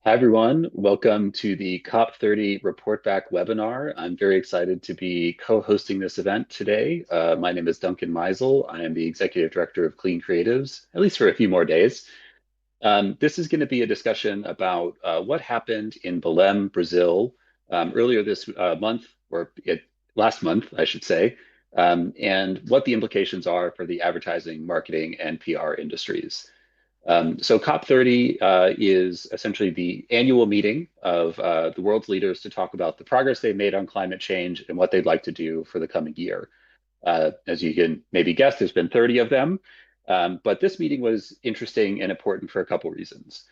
Hi, everyone. Welcome to the COP30 Reportback webinar. I'm very excited to be co-hosting this event today. My name is Duncan Meisel. I am the Executive Director of Clean Creatives, at least for a few more days. This is going to be a discussion about what happened in Belém, Brazil, earlier this month, last month, I should say, and what the implications are for the advertising, marketing, and PR industries. So COP30 is essentially the annual meeting of the world's leaders to talk about the progress they've made on climate change and what they'd like to do for the coming year. As you can maybe guess, there's been 30 of them, but this meeting was interesting and important for a couple reasons.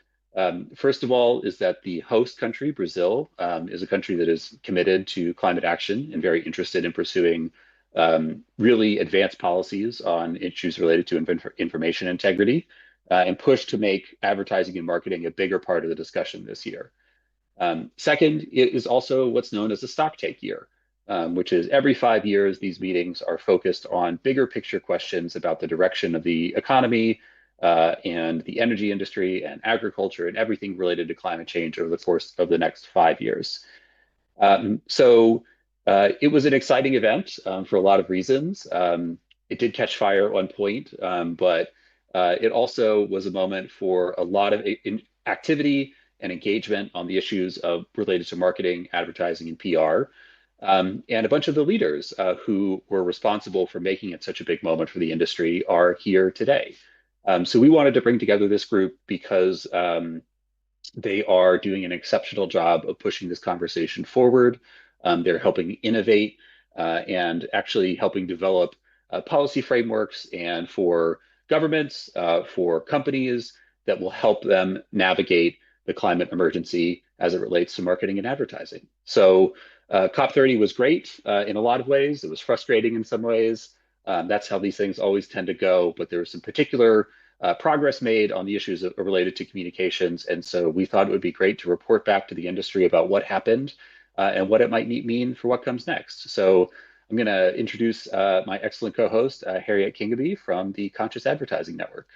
First of all, is that the host country, Brazil, is a country that is committed to climate action and very interested in pursuing really advanced policies on issues related to information integrity and push to make advertising and marketing a bigger part of the discussion this year. Second, it is also what's known as a stocktake year, which is every 5 years, these meetings are focused on bigger picture questions about the direction of the economy and the energy industry and agriculture and everything related to climate change over the course of the next 5 years. It was an exciting event for a lot of reasons. It did catch fire at one point, but it also was a moment for a lot of activity and engagement on the issues related to marketing, advertising, and PR. And a bunch of the leaders who were responsible for making it such a big moment for the industry are here today. So we wanted to bring together this group because they are doing an exceptional job of pushing this conversation forward. They're helping innovate and actually helping develop policy frameworks and for governments, for companies that will help them navigate the climate emergency as it relates to marketing and advertising. So COP30 was great in a lot of ways. It was frustrating in some ways. That's how these things always tend to go, but there was some particular progress made on the issues related to communications. And so we thought it would be great to report back to the industry about what happened and what it might mean for what comes next. So I'm going to introduce my excellent co-host, Harriet Kingaby from the Conscious Advertising Network.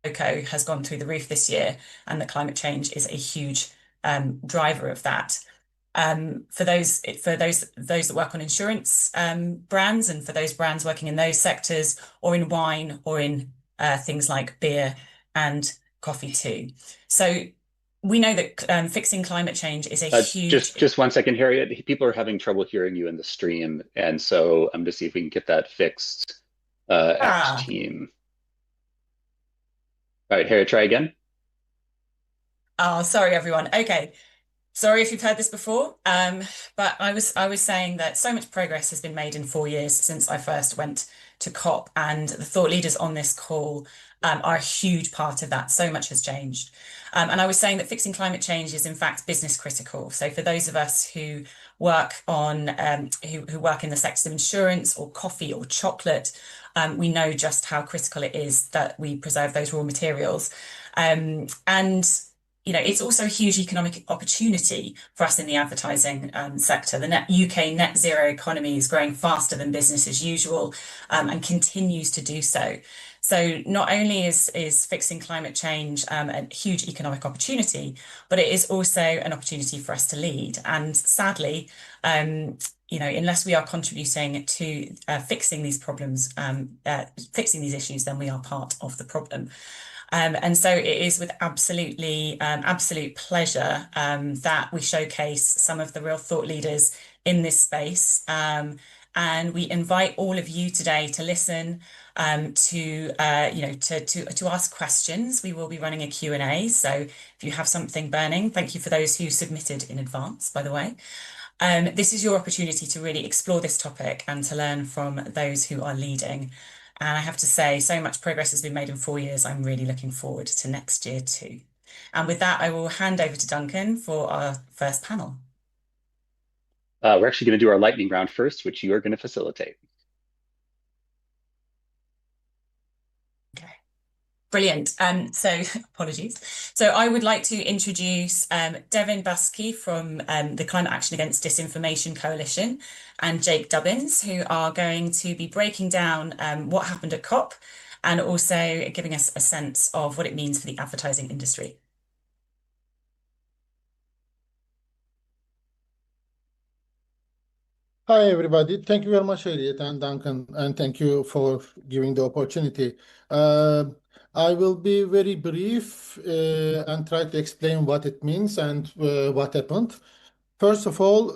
Cocoa has gone through the roof this year, and that climate change is a huge driver of that. For those that work on insurance brands, and for those brands working in those sectors, or in wine, or in things like beer and coffee too. So we know that fixing climate change is a huge. Just 1 second, Harriet. People are having trouble hearing you in the stream, and so I'm going to see if we can get that fixed at team. All right, Harriet, try again. Oh, sorry, everyone. Okay. Sorry if you've heard this before, but I was saying that so much progress has been made in 4 years since I first went to COP, and the thought leaders on this call are a huge part of that. So much has changed, and I was saying that fixing climate change is in fact business critical. So for those of us who work on who work in the sector of insurance or coffee or chocolate, we know just how critical it is that we preserve those raw materials, and it's also a huge economic opportunity for us in the advertising sector. The UK net zero economy is growing faster than business as usual, and continues to do so. So not only is fixing climate change a huge economic opportunity, but it is also an opportunity for us to lead. And sadly, unless we are contributing to fixing these problems, fixing these issues, then we are part of the problem. And so it is with absolute pleasure that we showcase some of the real thought leaders in this space. And we invite all of you today to listen, to ask questions. We will be running a Q&A. So if you have something burning, thank you for those who submitted in advance, by the way. This is your opportunity to really explore this topic and to learn from those who are leading. And I have to say, so much progress has been made in 4 years. I'm really looking forward to next year too. And with that, I will hand over to Duncan for our first panel. We're actually going to do our lightning round first, which you are going to facilitate. Okay. Brilliant. So apologies. So I would like to introduce Devin Buskey from the Climate Action Against Disinformation Coalition and Jake Dubbins, who are going to be breaking down what happened at COP and also giving us a sense of what it means for the advertising industry. Hi, everybody. Thank you very much, Harriet and Duncan, and thank you for giving the opportunity. Uh, I will be very brief and try to explain what it means and what happened. First of all,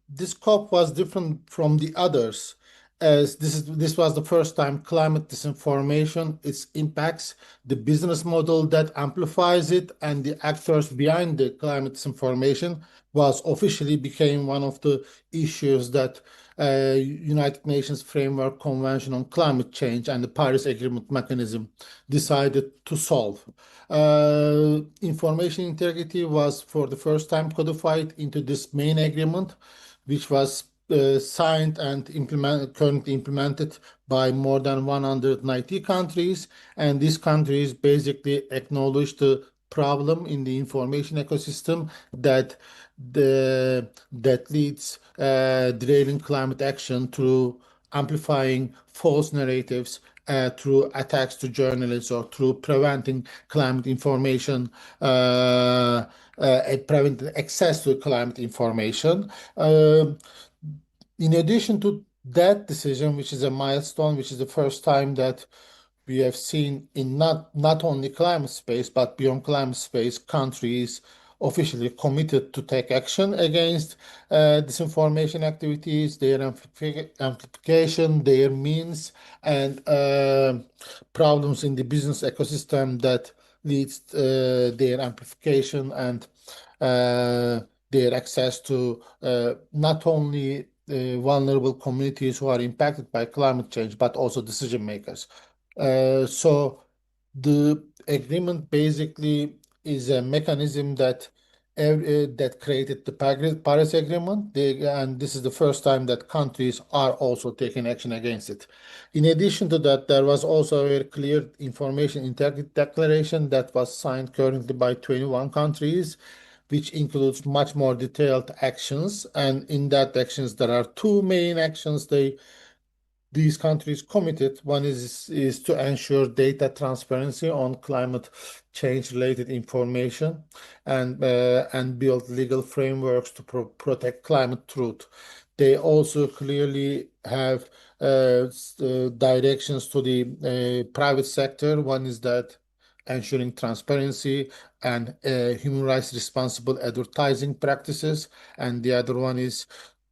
this COP was different from the others, as this was the first time climate disinformation, its impacts, the business model that amplifies it, and the actors behind the climate disinformation was officially became one of the issues that United Nations Framework Convention on Climate Change and the Paris Agreement mechanism decided to solve. Information integrity was for the first time codified into this main agreement, which was signed and currently implemented by more than 190 countries. And these countries basically acknowledge the problem in the information ecosystem that leads derailing climate action through amplifying false narratives through attacks to journalists or through preventing climate information, preventing access to climate information. In addition to that decision, which is a milestone, which is the first time that we have seen in not only climate space, but beyond climate space, countries officially committed to take action against disinformation activities, their amplification, their means, and problems in the business ecosystem that leads their amplification and uh, their access to not only vulnerable communities who are impacted by climate change, but also decision makers. So the agreement basically is a mechanism that created the Paris Agreement, and this is the first time that countries are also taking action against it. In addition to that, there was also a very clear information integrity declaration that was signed currently by 21 countries, which includes much more detailed actions. And in that actions, there are two main actions these countries committed. One is to ensure data transparency on climate change related information and build legal frameworks to protect climate truth. They also clearly have directions to the private sector. One is that ensuring transparency and human rights responsible advertising practices, and the other one is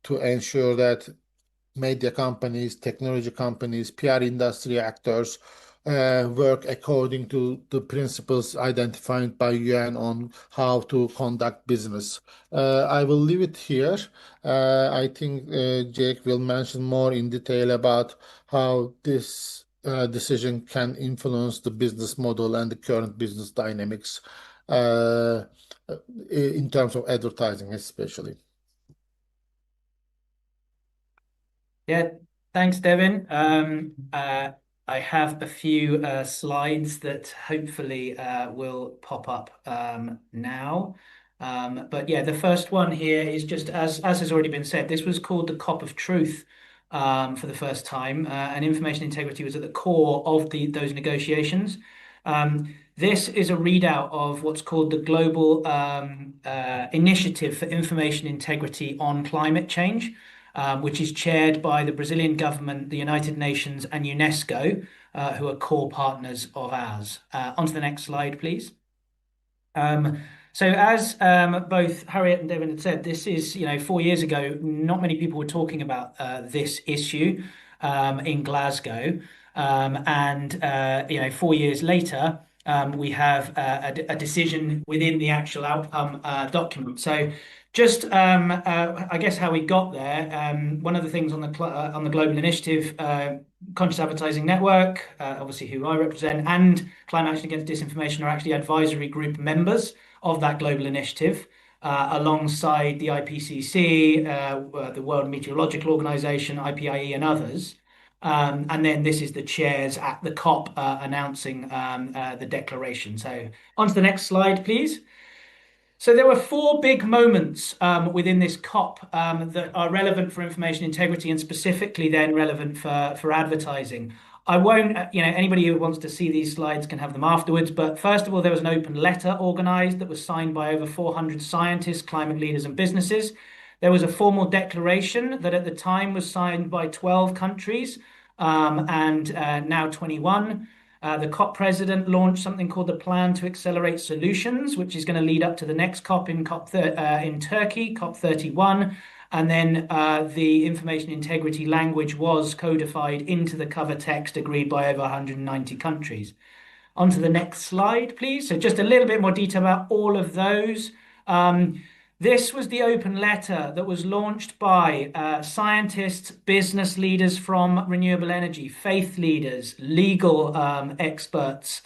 to ensure that media companies, technology companies, PR industry actors work according to the principles identified by UN on how to conduct business. I will leave it here. I think Jake will mention more in detail about how this decision can influence the business model and the current business dynamics uh, in terms of advertising, especially. Yeah, thanks, Devin. I have a few slides that hopefully will pop up now. But yeah, the first one here is just as has already been said, this was called the COP of Truth for the first time, and information integrity was at the core of those negotiations. This is a readout of what's called the Global Initiative for Information Integrity on Climate Change, which is chaired by the Brazilian government, the United Nations, and UNESCO, who are core partners of ours. On to the next slide, please. Um, so as both Harriet and Devin had said, this is, 4 years ago, not many people were talking about this issue in Glasgow. And 4 years later, we have a decision within the actual outcome document. So just, I guess, how we got there. One of the things on the Global Initiative, Conscious Advertising Network, obviously who I represent, and Climate Action Against Disinformation are actually advisory group members of that global initiative, alongside the IPCC, the World Meteorological Organization, IPIE, and others. And then this is the chairs at the COP announcing the declaration. So on to the next slide, please. So there were four big moments within this COP that are relevant for information integrity and specifically then relevant for advertising. I won't, anybody who wants to see these slides can have them afterwards. But first of all, there was an open letter organized that was signed by over 400 scientists, climate leaders, and businesses. There was a formal declaration that at the time was signed by 12 countries and now 21. The COP president launched something called the Plan to Accelerate Solutions, which is going to lead up to the next COP in Turkey, COP31. And then the information integrity language was codified into the cover text agreed by over 190 countries. On to the next slide, please. So just a little bit more detail about all of those. This was the open letter that was launched by scientists, business leaders from renewable energy, faith leaders, legal experts,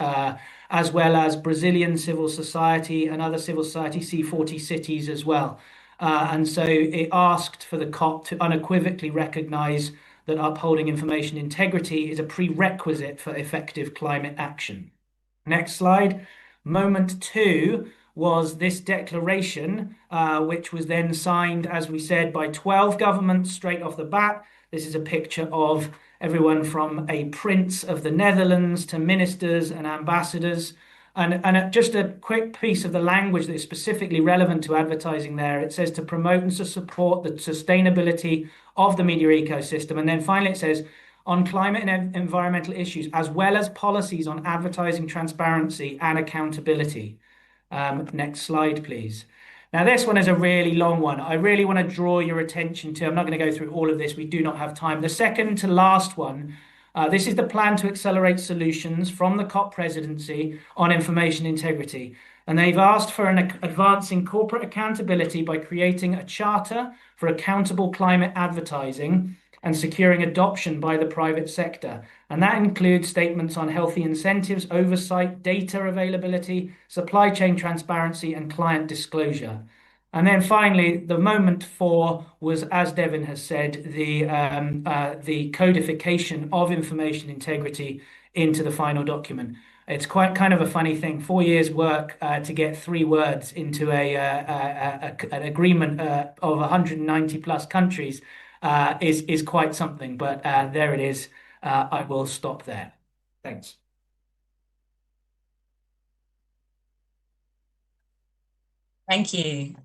as well as Brazilian civil society and other civil society, C40 cities as well. And so it asked for the COP to unequivocally recognize that upholding information integrity is a prerequisite for effective climate action. Next slide. Moment two was this declaration, which was then signed, as we said, by 12 governments straight off the bat. This is a picture of everyone from a prince of the Netherlands to ministers and ambassadors. And just a quick piece of the language that is specifically relevant to advertising there. It says to promote and to support the sustainability of the media ecosystem. And then finally it says, on climate and environmental issues, as well as policies on advertising transparency and accountability. Next slide, please. Now, this one is a really long one. I really want to draw your attention to, I'm not going to go through all of this. We do not have time. The second to last one, this is the Plan to Accelerate Solutions from the COP presidency on information integrity. And they've asked for an advancing corporate accountability by creating a charter for accountable climate advertising and securing adoption by the private sector. And that includes statements on healthy incentives, oversight, data availability, supply chain transparency, and client disclosure. And then finally, the moment four was, as Devin has said, the codification of information integrity into the final document. It's quite kind of a funny thing. 4 years work to get 3 words into an agreement of 190 plus countries is quite something. But there it is. I will stop there. Thanks. Thank you.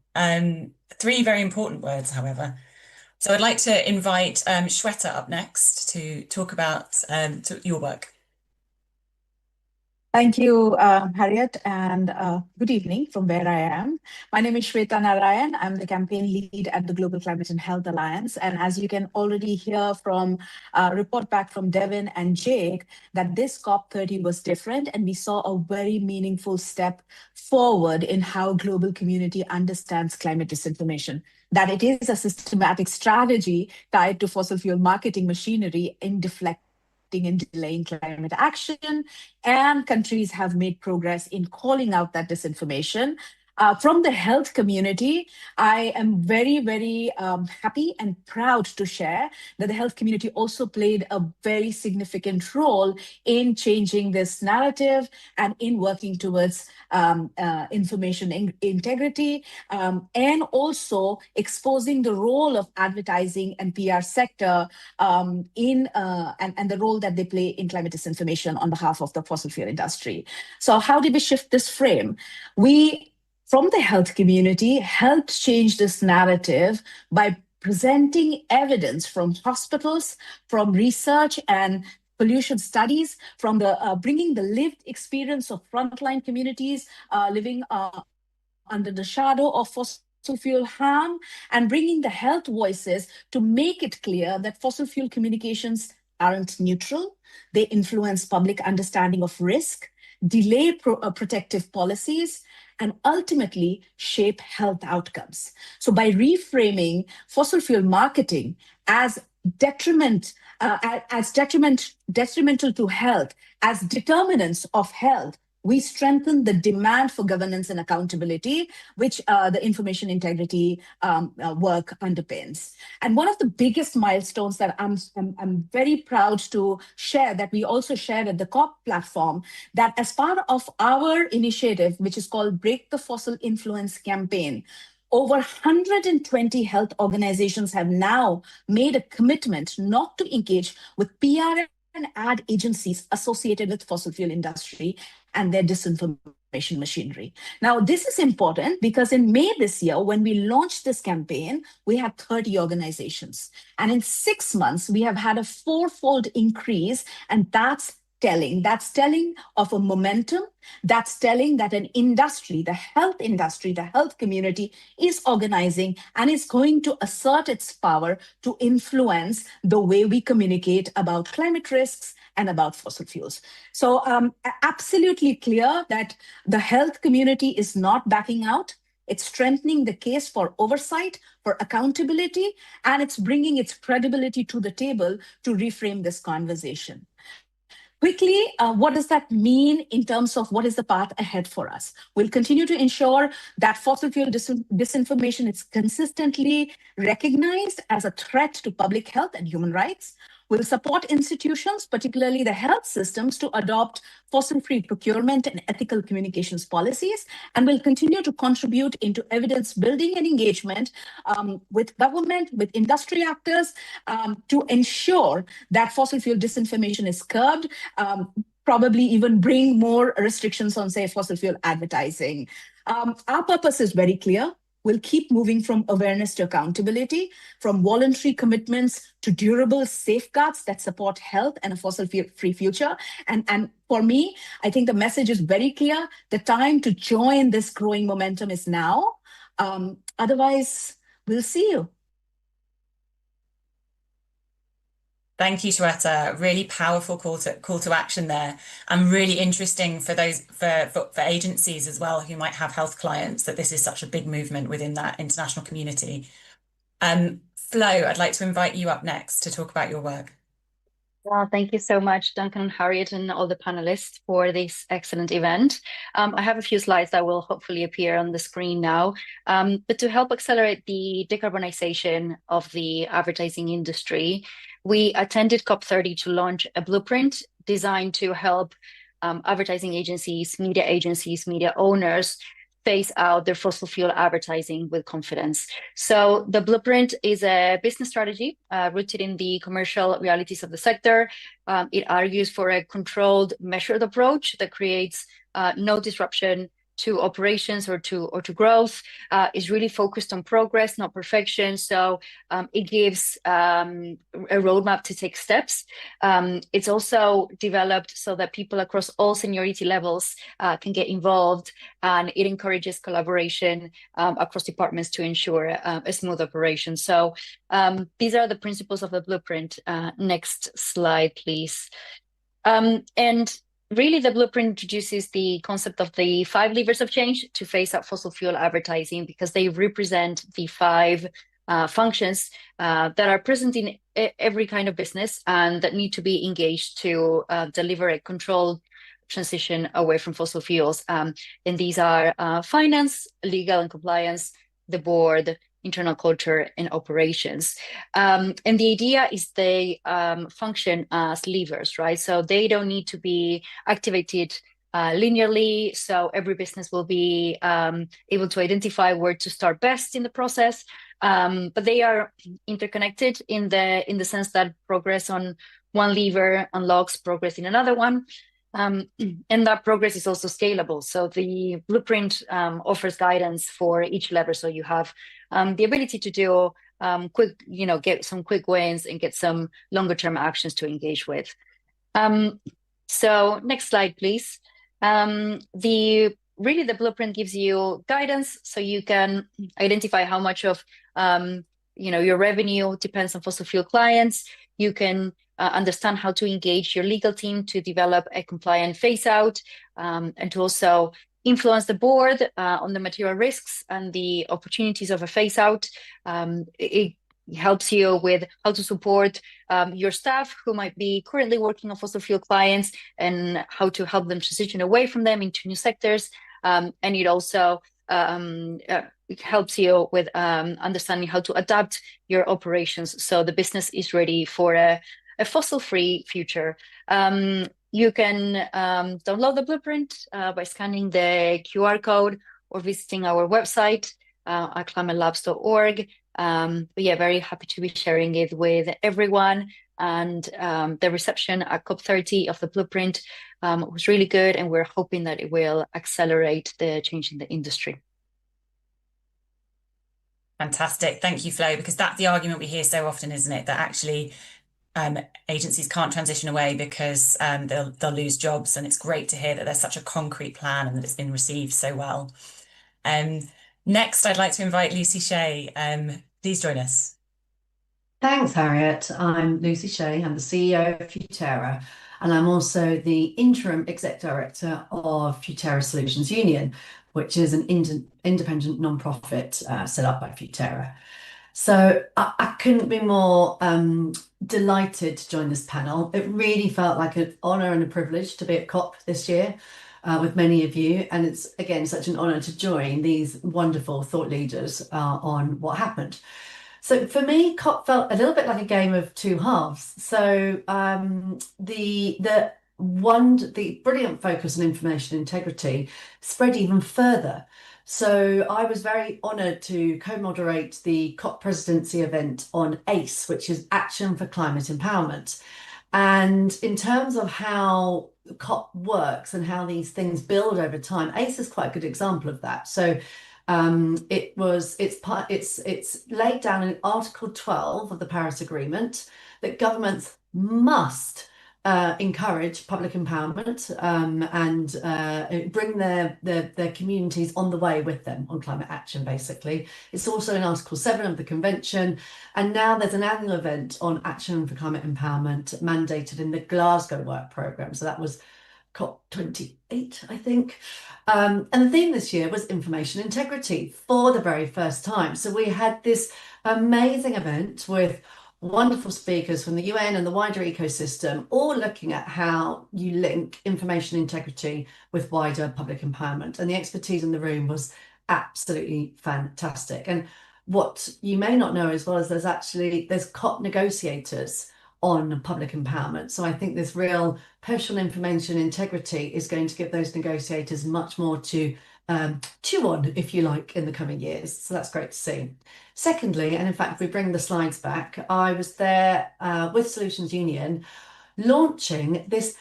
Three very important words, however. So I'd like to invite Shweta up next to talk about your work. Thank you, Harriet, and good evening from where I am. My name is Shweta Narayan. I'm the campaign lead at the Global Climate and Health Alliance. And as you can already hear from report back from Devin and Jake, that this COP30 was different, and we saw a very meaningful step forward in how global community understands climate disinformation. That it is a systematic strategy tied to fossil fuel marketing machinery in deflecting and delaying climate action, and countries have made progress in calling out that disinformation From the health community, I am very, very happy and proud to share that the health community also played a very significant role in changing this narrative and in working towards information integrity, and also exposing the role of advertising and PR sector and the role that they play in climate disinformation on behalf of the fossil fuel industry. So how did we shift this frame? We, from the health community, helped change this narrative by presenting evidence from hospitals, from research and pollution studies, from the bringing the lived experience of frontline communities living under the shadow of fossil fuel harm, and bringing the health voices to make it clear that fossil fuel communications aren't neutral. They influence public understanding of risk, delay protective policies, and ultimately shape health outcomes. So by reframing fossil fuel marketing as detrimental to health, as determinants of health, we strengthen the demand for governance and accountability, which the information integrity work underpins. And one of the biggest milestones that I'm very proud to share, that we also shared at the COP platform, that as part of our initiative, which is called Break the Fossil Influence Campaign, over 120 health organizations have now made a commitment not to engage with PR and ad agencies associated with fossil fuel industry and their disinformation machinery. Now, this is important because in May this year, when we launched this campaign, we had 30 organizations. And in 6 months, we have had a 4-fold increase, and that's telling. That's telling of a momentum. That's telling that an industry, the health community is organizing and is going to assert its power to influence the way we communicate about climate risks and about fossil fuels. So absolutely clear that the health community is not backing out. It's strengthening the case for oversight, for accountability, and it's bringing its credibility to the table to reframe this conversation. Quickly, what does that mean in terms of what is the path ahead for us? We'll continue to ensure that fossil fuel disinformation is consistently recognized as a threat to public health and human rights. We'll support institutions, particularly the health systems, to adopt fossil-free procurement and ethical communications policies, and we'll continue to contribute into evidence building and engagement with government, with industry actors, to ensure that fossil fuel disinformation is curbed, probably even bring more restrictions on, say, fossil fuel advertising. Our purpose is very clear. We'll keep moving from awareness to accountability, from voluntary commitments to durable safeguards that support health and a fossil-free future. And for me, I think the message is very clear. The time to join this growing momentum is now. Otherwise, we'll see you. Thank you, Shweta. Really powerful call to action there, and really interesting for those for agencies as well who might have health clients, that this is such a big movement within that international community. Flo, I'd like to invite you up next to talk about your work. Well, thank you so much, Duncan and Harriet, and all the panelists for this excellent event. I have a few slides that will hopefully appear on the screen now. But to help accelerate the decarbonisation of the advertising industry, we attended COP30 to launch a blueprint designed to help advertising agencies, media owners phase out their fossil fuel advertising with confidence. So the blueprint is a business strategy rooted in the commercial realities of the sector. It argues for a controlled, measured approach that creates no disruption to operations or to growth, is really focused on progress, not perfection. So it gives a roadmap to take steps. It's also developed so that people across all seniority levels can get involved, and it encourages collaboration across departments to ensure a smooth operation. So these are the principles of the blueprint. Next slide, please. And really, the blueprint introduces the concept of the 5 levers of change to phase out fossil fuel advertising, because they represent the 5 functions that are present in every kind of business and that need to be engaged to deliver a controlled transition away from fossil fuels. And these are finance, legal and compliance, the board, internal culture, and operations. And the idea is they function as levers, right? So they don't need to be activated linearly. So every business will be able to identify where to start best in the process. But they are interconnected in the sense that progress on one lever unlocks progress in another one. And that progress is also scalable. So the blueprint offers guidance for each lever. So you have the ability to do quick, get some quick wins and get some longer term actions to engage with. So next slide, please. The blueprint gives you guidance, so you can identify how much of your revenue depends on fossil fuel clients. You can understand how to engage your legal team to develop a compliant phase out, and to also influence the board on the material risks and the opportunities of a phase out. It helps you with how to support your staff who might be currently working on fossil fuel clients and how to help them transition away from them into new sectors. And it also it helps you with understanding how to adapt your operations so the business is ready for a fossil-free future. You can download the blueprint by scanning the QR code or visiting our website at climatelabs.org. But yeah, very happy to be sharing it with everyone. And the reception at COP30 of the blueprint was really good, and we're hoping that it will accelerate the change in the industry. Fantastic. Thank you, Flo, because that's the argument we hear so often, isn't it? That actually agencies can't transition away because they'll lose jobs. And it's great to hear that there's such a concrete plan and that it's been received so well. Next, I'd like to invite Lucy Shea. Please join us. Thanks, Harriet. I'm Lucy Shea. I'm the CEO of Futera, and I'm also the interim exec director of Futera Solutions Union, which is an independent non-profit set up by Futera. So I couldn't be more delighted to join this panel. It really felt like an honour and a privilege to be at COP this year with many of you. And it's, again, such an honour to join these wonderful thought leaders on what happened. So for me, COP felt a little bit like a game of two halves. So the brilliant focus on information integrity spread even further. So I was very honoured to co-moderate the COP presidency event on ACE, which is Action for Climate Empowerment. And in terms of how COP works and how these things build over time, ACE is quite a good example of that. So it's laid down in Article 12 of the Paris Agreement that governments must encourage public empowerment and bring their communities on the way with them on climate action, basically. It's also in Article 7 of the Convention, and now there's an annual event on action for climate empowerment mandated in the Glasgow Work Programme. So that was COP28, I think. And the theme this year was information integrity for the very first time. So we had this amazing event with wonderful speakers from the UN and the wider ecosystem, all looking at how you link information integrity with wider public empowerment. And the expertise in the room was absolutely fantastic. And what you may not know as well is there's COP negotiators on public empowerment. So I think this real push on information integrity is going to give those negotiators much more to chew on, if you like, in the coming years. So that's great to see. Secondly, and in fact, if we bring the slides back, I was there with Solutions Union launching this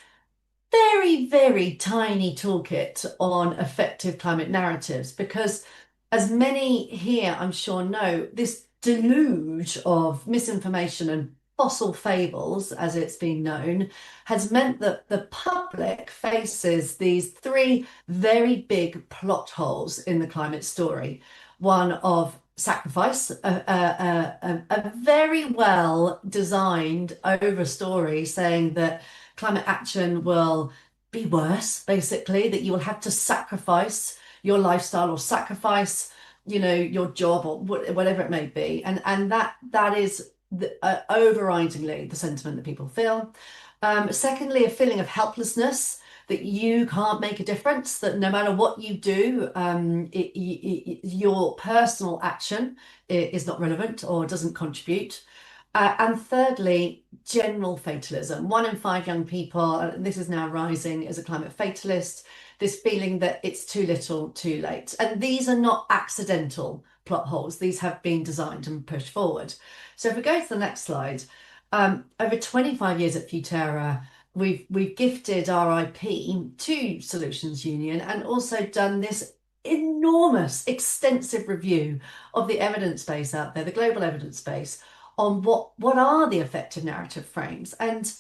very, very tiny toolkit on effective climate narratives, because as many here, I'm sure, know, this deluge of misinformation and fossil fables, as it's been known, has meant that the public faces these three very big plot holes in the climate story. One of sacrifice, a very well designed over story saying that climate action will be worse, basically, that you will have to sacrifice your lifestyle or sacrifice, your job or whatever it may be. And that is overridingly the sentiment that people feel. Secondly, a feeling of helplessness that you can't make a difference, that no matter what you do, your personal action is not relevant or doesn't contribute. And thirdly, general fatalism. 1 in 5 young people, and this is now rising as a climate fatalist, this feeling that it's too little, too late. And these are not accidental plot holes. These have been designed and pushed forward. So if we go to the next slide, over 25 years at Futera, we've gifted our IP to Solutions Union and also done this enormous, extensive review of the evidence base out there, the global evidence base, on what are the effective narrative frames. And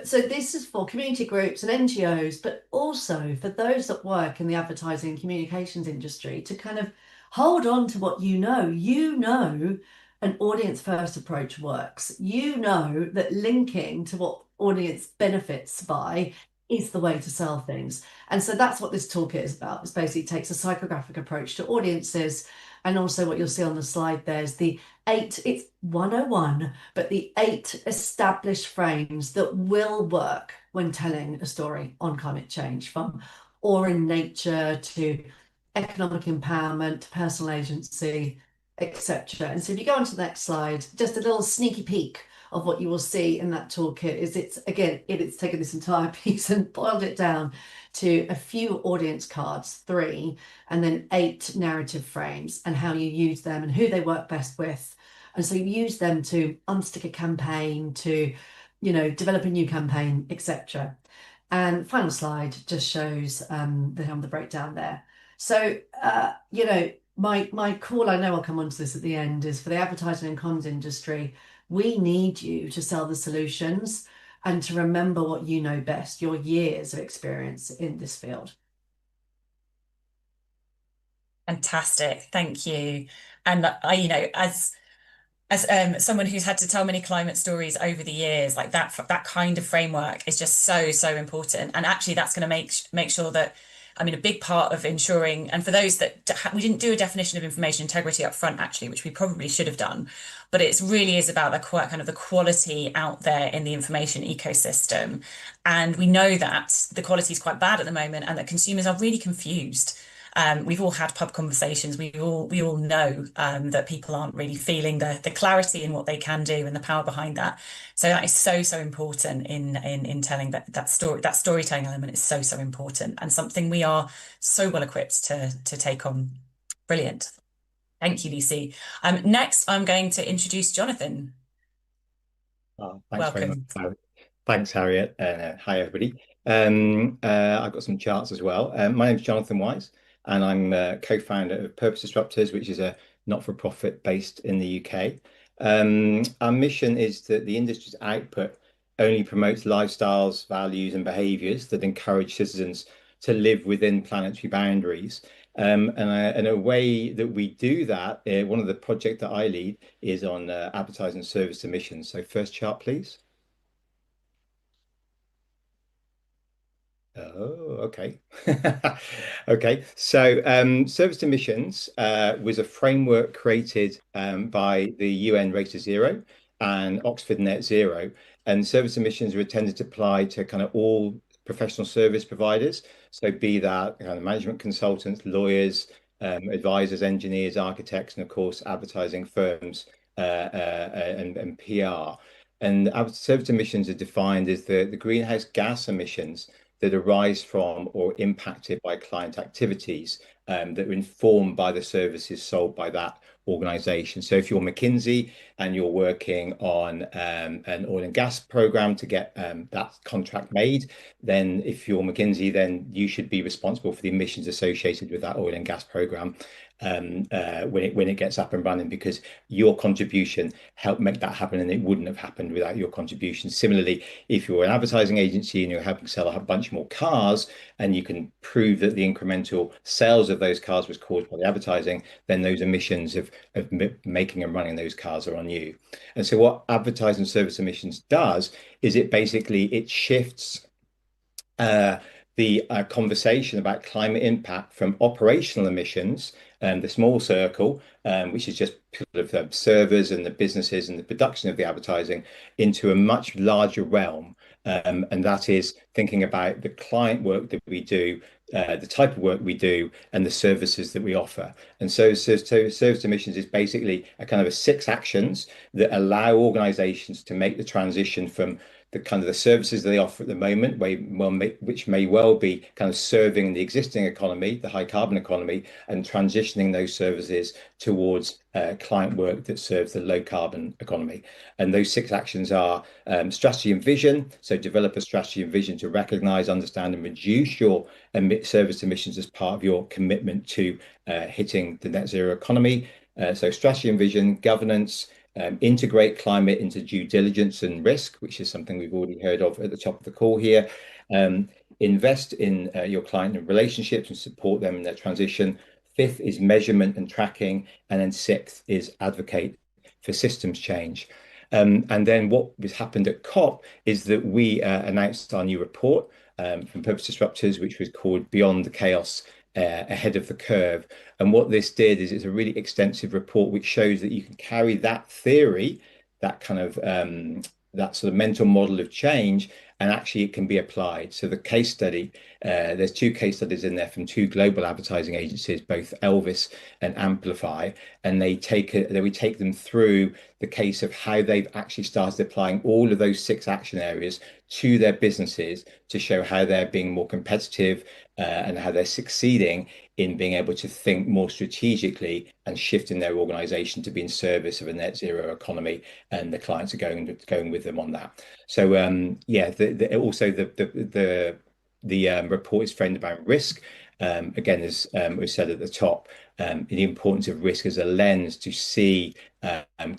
so this is for community groups and NGOs, but also for those that work in the advertising and communications industry to kind of hold on to what you know. You know an audience first approach works. You know that linking to what audience benefits by is the way to sell things. And so that's what this toolkit is about. It's basically takes a psychographic approach to audiences. And also what you'll see on the slide there's the 8, it's 101, but the 8 established frames that will work when telling a story on climate change, from awe in nature to economic empowerment, to personal agency, etc. And so if you go on to the next slide, just a little sneaky peek of what you will see in that toolkit is it's taken this entire piece and boiled it down to a few audience cards, 3, and then 8 narrative frames, and how you use them and who they work best with. And so you use them to unstick a campaign, to, develop a new campaign, etc. And final slide just shows the breakdown there. So, my call, I know I'll come on to this at the end, is for the advertising and comms industry. We need you to sell the solutions and to remember what you know best, your years of experience in this field. Fantastic, thank you. And as someone who's had to tell many climate stories over the years, like that kind of framework is just so important. And actually, that's going to make sure that, I mean, a big part of ensuring, and for those that we didn't do a definition of information integrity up front, actually, which we probably should have done, but it really is about the kind of the quality out there in the information ecosystem. And we know that the quality is quite bad at the moment, and that consumers are really confused. We've all had pub conversations. We all know that people aren't really feeling the clarity in what they can do and the power behind that. So that is so important in telling that story. That storytelling element is so important, and something we are so well equipped to take on. Brilliant. Thank you, Lucy. Next, I'm going to introduce Jonathan. Thanks very much. Welcome. Thanks, Harriet. Hi, everybody. I've got some charts as well. My name's Jonathan Wise, and I'm co-founder of Purpose Disruptors, which is a not-for-profit based in the UK. Our mission is that the industry's output only promotes lifestyles, values, and behaviours that encourage citizens to live within planetary boundaries. And a way that we do that, one of the projects that I lead is on advertising service emissions. So first chart, please. Oh, okay. Okay. So service emissions was a framework created by the UN Race to Zero and Oxford Net Zero. And service emissions were intended to apply to kind of all professional service providers. So be that kind of management consultants, lawyers, advisors, engineers, architects, and of course, advertising firms and PR. And service emissions are defined as the greenhouse gas emissions that arise from or impacted by client activities that are informed by the services sold by that organization. So if you're McKinsey and you're working on an oil and gas program to get that contract made, then if you're McKinsey, then you should be responsible for the emissions associated with that oil and gas program when it gets up and running, because your contribution helped make that happen, and it wouldn't have happened without your contribution. Similarly, if you're an advertising agency and you're helping sell a bunch more cars, and you can prove that the incremental sales of those cars was caused by the advertising, then those emissions of making and running those cars are on you. And so what advertising service emissions does is it shifts the conversation about climate impact from operational emissions, the small circle, which is just sort of servers and the businesses and the production of the advertising, into a much larger realm and that is thinking about the client work that we do, the type of work we do, and the services that we offer. And so service to missions is basically a kind of a 6 actions that allow organizations to make the transition from the kind of the services they offer at the moment, which may well be kind of serving the existing economy, the high carbon economy, and transitioning those services towards client work that serves the low carbon economy. And those 6 actions are strategy and vision. So develop a strategy and vision to recognize, understand, and reduce your service emissions as part of your commitment to hitting the net zero economy. So strategy and vision, governance, integrate climate into due diligence and risk, which is something we've already heard of at the top of the call here. Invest in your client and relationships and support them in their transition. Fifth is measurement and tracking. And then sixth is advocate for systems change. And then what has happened at COP is that we announced our new report from Purpose Disruptors, which was called Beyond the Chaos, Ahead of the Curve. And what this did is it's a really extensive report which shows that you can carry that theory, that kind of that sort of mental model of change, and actually it can be applied. So the case study, there's 2 case studies in there from 2 global advertising agencies, both Elvis and Amplify, and we take them through the case of how they've actually started applying all of those 6 action areas to their businesses to show how they're being more competitive and how they're succeeding in being able to think more strategically and shifting their organization to be in service of a net zero economy, and the clients are going with them on that. So yeah, the report is framed about risk. Again, as we said at the top, the importance of risk as a lens to see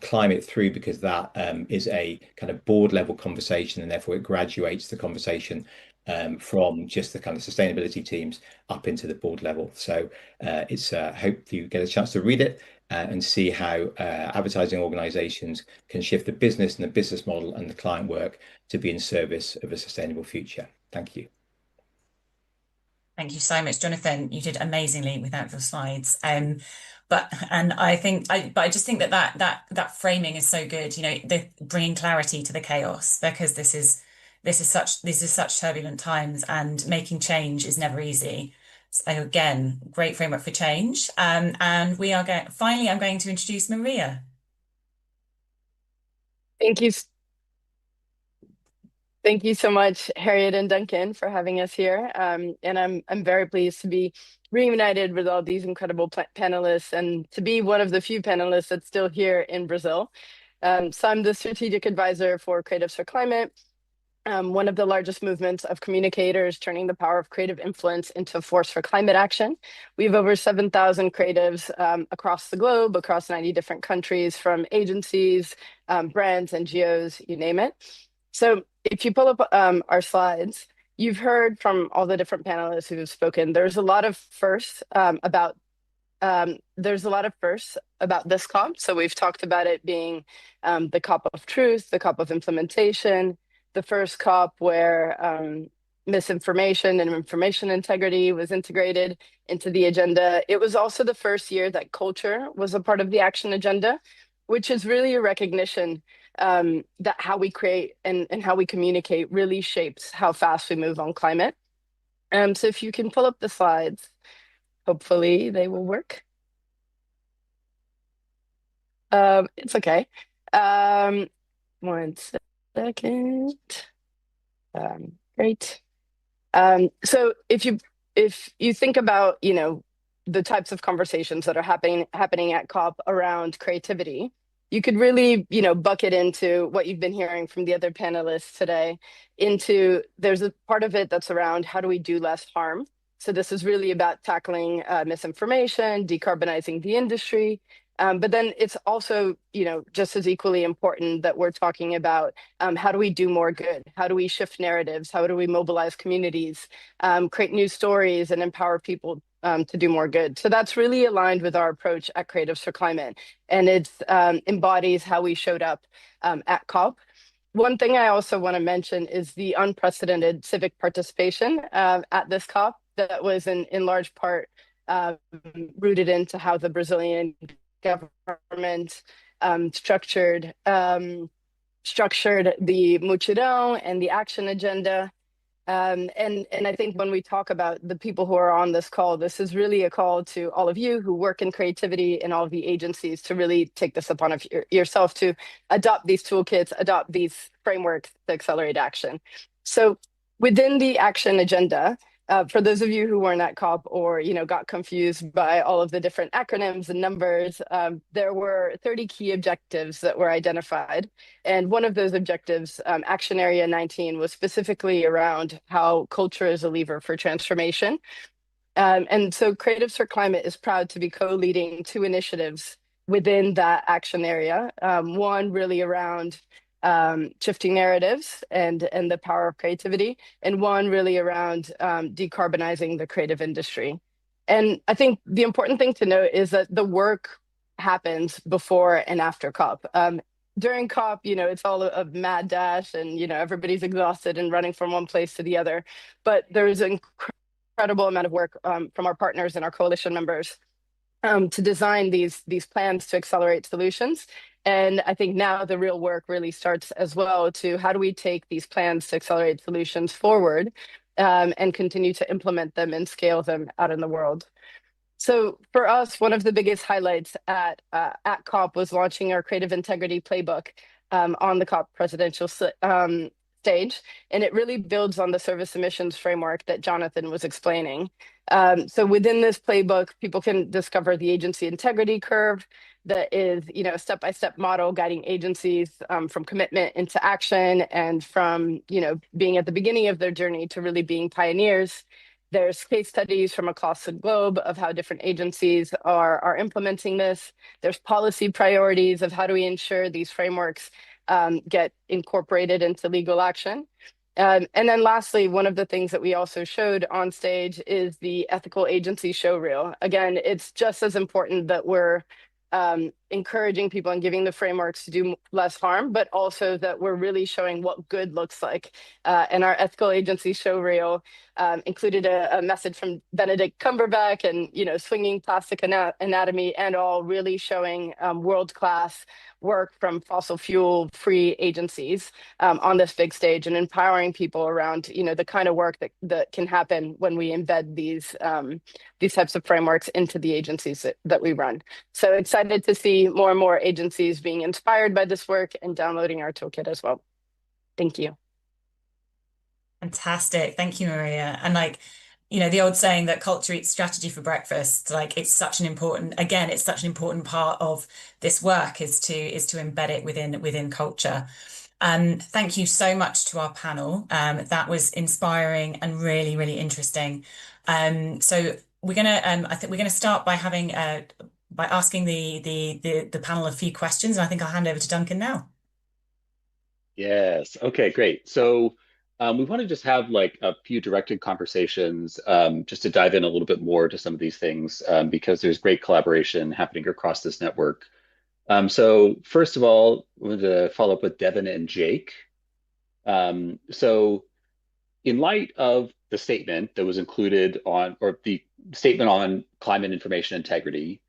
climate through, because that is a kind of board level conversation, and therefore it graduates the conversation from just the kind of sustainability teams up into the board level. So it's hope you get a chance to read it and see how advertising organizations can shift the business and the business model and the client work to be in service of a sustainable future. Thank you. Thank you so much, Jonathan. You did amazingly without your slides. I just think that framing is so good. You know, bringing clarity to the chaos, because this is such turbulent times, and making change is never easy. So again, great framework for change. And we are going. Finally, I'm going to introduce Maria. Thank you. Thank you so much, Harriet and Duncan, for having us here. And I'm very pleased to be reunited with all these incredible panelists, and to be one of the few panelists that's still here in Brazil. So I'm the strategic advisor for Creatives for Climate, one of the largest movements of communicators turning the power of creative influence into a force for climate action. We have over 7,000 creatives across the globe, across 90 different countries, from agencies, brands, NGOs, you name it. So if you pull up our slides, you've heard from all the different panelists who have spoken. There's a lot of firsts about this COP. So we've talked about it being the COP of truth, the COP of implementation, the first COP where misinformation and information integrity was integrated into the agenda. It was also the first year that culture was a part of the action agenda, which is really a recognition that how we create and how we communicate really shapes how fast we move on climate. So if you can pull up the slides, hopefully they will work. It's okay. 1 second. Great. So if you think about, you know, the types of conversations that are happening at COP around creativity, you could really, you know, bucket into what you've been hearing from the other panelists today. There's a part of it that's around how do we do less harm. So this is really about tackling misinformation, decarbonizing the industry. But then it's also, you know, just as equally important that we're talking about how do we do more good? How do we shift narratives? How do we mobilize communities, create new stories, and empower people to do more good? So that's really aligned with our approach at Creatives for Climate, and it embodies how we showed up at COP. One thing I also want to mention is the unprecedented civic participation at this COP that was in large part rooted into how the Brazilian government structured structured the mutirão and the action agenda. And I think when we talk about the people who are on this call, this is really a call to all of you who work in creativity and all of the agencies to really take this upon yourself to adopt these toolkits, adopt these frameworks to accelerate action. So within the action agenda, for those of you who weren't at COP or got confused by all of the different acronyms and numbers, there were 30 key objectives that were identified. And one of those objectives, Action Area 19, was specifically around how culture is a lever for transformation. And so Creatives for Climate is proud to be co-leading two initiatives within that action area. One really around shifting narratives and the power of creativity, and one really around decarbonizing the creative industry. And I think the important thing to note is that the work happens before and after COP. During COP, it's all a mad dash and, everybody's exhausted and running from one place to the other. But there's an incredible amount of work from our partners and our coalition members to design these plans to accelerate solutions. And I think now the real work really starts as well to how do we take these plans to accelerate solutions forward and continue to implement them and scale them out in the world. So for us, one of the biggest highlights at COP was launching our Creative Integrity Playbook on the COP presidential stage, and it really builds on the service emissions framework that Jonathan was explaining. So within this playbook, people can discover the agency integrity curve that is, a step-by-step model guiding agencies from commitment into action and from, being at the beginning of their journey to really being pioneers. There's case studies from across the globe of how different agencies are implementing this. There's policy priorities of how do we ensure these frameworks get incorporated into legal action. And then lastly, one of the things that we also showed on stage is the ethical agency showreel. Again, it's just as important that we're encouraging people and giving the frameworks to do less harm, but also that we're really showing what good looks like. And our ethical agency showreel included a message from Benedict Cumberbatch and, swinging plastic anatomy and all really showing world-class work from fossil fuel free agencies on this big stage and empowering people around, the kind of work that can happen when we embed these types of frameworks into the agencies that we run. So excited to see more and more agencies being inspired by this work and downloading our toolkit as well. Thank you. Fantastic. Thank you, Maria. And the old saying that culture eats strategy for breakfast, it's such an important, again, it's such an important part of this work is to embed it within culture. Thank you so much to our panel. That was inspiring and really, really interesting. So we're gonna, I think we're gonna start by having by asking the panel a few questions, and I think I'll hand over to Duncan now. Yes. Okay, great. So we want to just have like a few directed conversations just to dive in a little bit more to some of these things because there's great collaboration happening across this network. So first of all, I wanted to follow up with Devin and Jake. So in light of the statement that was included on, or the statement on climate information integrity,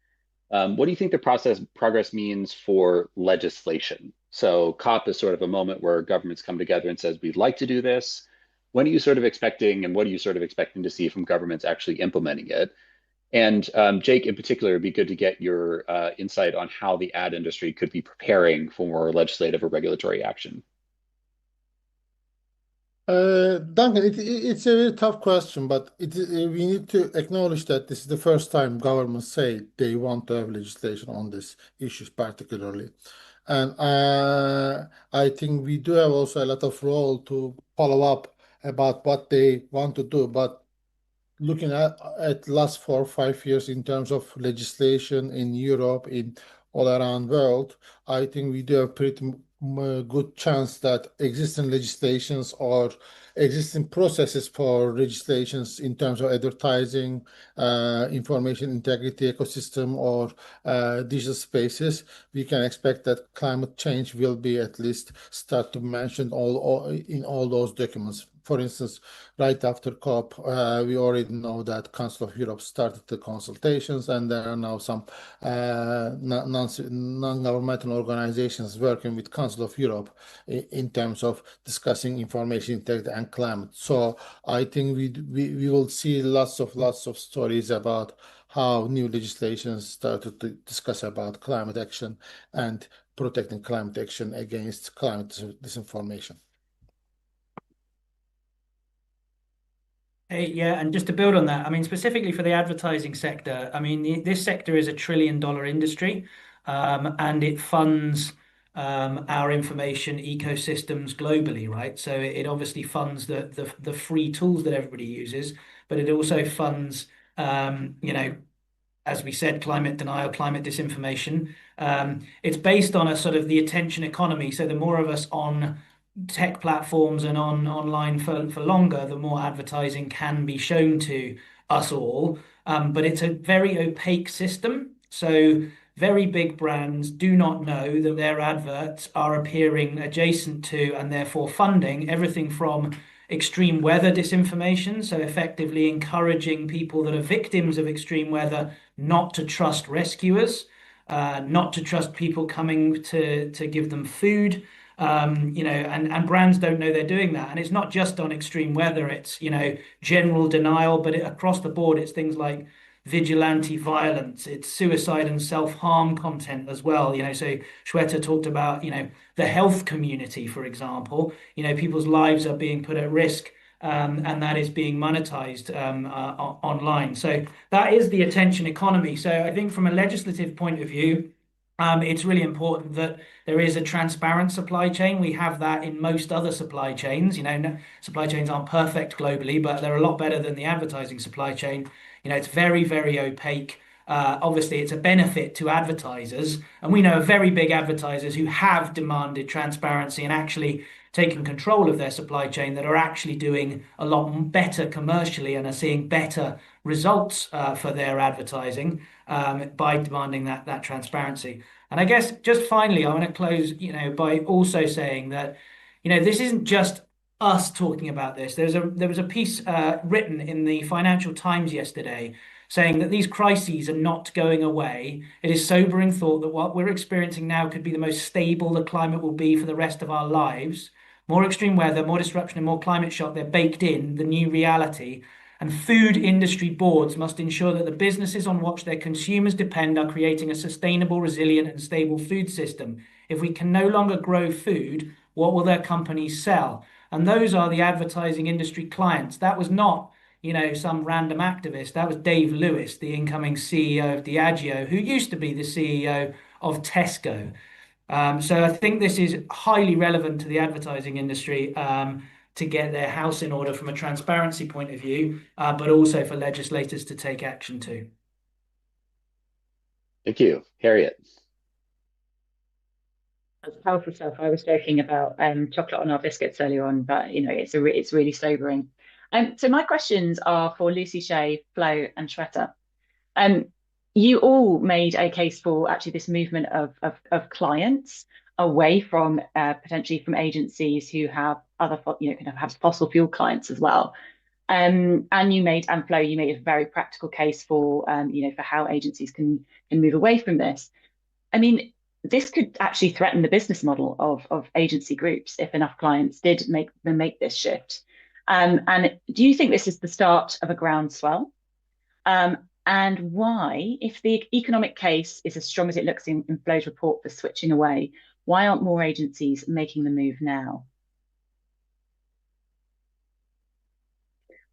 what do you think the progress means for legislation? So COP is sort of a moment where governments come together and says, we'd like to do this. When are you sort of expecting, and what are you sort of expecting to see from governments actually implementing it? And Jake, in particular, it'd be good to get your insight on how the ad industry could be preparing for more legislative or regulatory action. Duncan, it's a very tough question, but we need to acknowledge that this is the first time governments say they want to have legislation on these issues particularly. And I think we do have also a lot of role to follow up about what they want to do. But looking at last 4 or 5 years in terms of legislation in Europe, in all around world, I think we do have pretty good chance that existing legislations are existing processes for legislations in terms of advertising, information integrity ecosystem, or digital spaces, we can expect that climate change will be at least start to mention in all those documents. For instance, right after COP, we already know that Council of Europe started the consultations, and there are now some non-governmental organizations working with Council of Europe in terms of discussing information integrity and climate. So I think we will see lots of stories about how new legislation started to discuss about climate action and protecting climate action against climate disinformation. Hey, yeah, and just to build on that, I mean, specifically for the advertising sector, I mean, this sector is a $1 trillion industry, and it funds our information ecosystems globally, right? So it obviously funds the free tools that everybody uses, but it also funds, you know, as we said, climate denial, climate disinformation. It's based on a sort of the attention economy. So the more of us on tech platforms and on online for longer, the more advertising can be shown to us all. But it's a very opaque system. So very big brands do not know that their adverts are appearing adjacent to and therefore funding everything from extreme weather disinformation, so effectively encouraging people that are victims of extreme weather not to trust rescuers, not to trust people coming to give them food. You know, and brands don't know they're doing that. And it's not just on extreme weather, it's, you know, general denial, but across the board, it's things like vigilante violence, it's suicide and self-harm content as well. You know, so Shweta talked about, you know, the health community, for example. You know, people's lives are being put at risk, and that is being monetized online. So that is the attention economy. So I think from a legislative point of view, it's really important that there is a transparent supply chain. We have that in most other supply chains. You know, supply chains aren't perfect globally, but they're a lot better than the advertising supply chain. You know, it's very, very opaque. Obviously, it's a benefit to advertisers. And we know of very big advertisers who have demanded transparency and actually taken control of their supply chain that are actually doing a lot better commercially and are seeing better results for their advertising by demanding that transparency. And I guess just finally, I want to close, you know, by also saying that, you know, this isn't just us talking about this. There was a piece written in the Financial Times yesterday saying that these crises are not going away. It is sobering thought that what we're experiencing now could be the most stable the climate will be for the rest of our lives. More extreme weather, more disruption, and more climate shock, they're baked in, the new reality. And food industry boards must ensure that the businesses on which their consumers depend are creating a sustainable, resilient, and stable food system. If we can no longer grow food, what will their companies sell? And those are the advertising industry clients. That was not, you know, some random activist. That was Dave Lewis, the incoming CEO of Diageo, who used to be the CEO of Tesco. So I think this is highly relevant to the advertising industry to get their house in order from a transparency point of view, but also for legislators to take action too. Thank you. Harriet. That's powerful stuff. I was joking about chocolate on our biscuits earlier on, but you know, it's really sobering. So my questions are for Lucy, Shay, Flo, and Shweta. You all made a case for actually this movement of clients away from potentially from agencies who have other, you know, kind of have fossil fuel clients as well. And Flo, you made a very practical case for you know, for how agencies can move away from this. I mean, this could actually threaten the business model of agency groups if enough clients did make this shift. And do you think this is the start of a groundswell? And why, if the economic case is as strong as it looks in Flo's report for switching away, why aren't more agencies making the move now?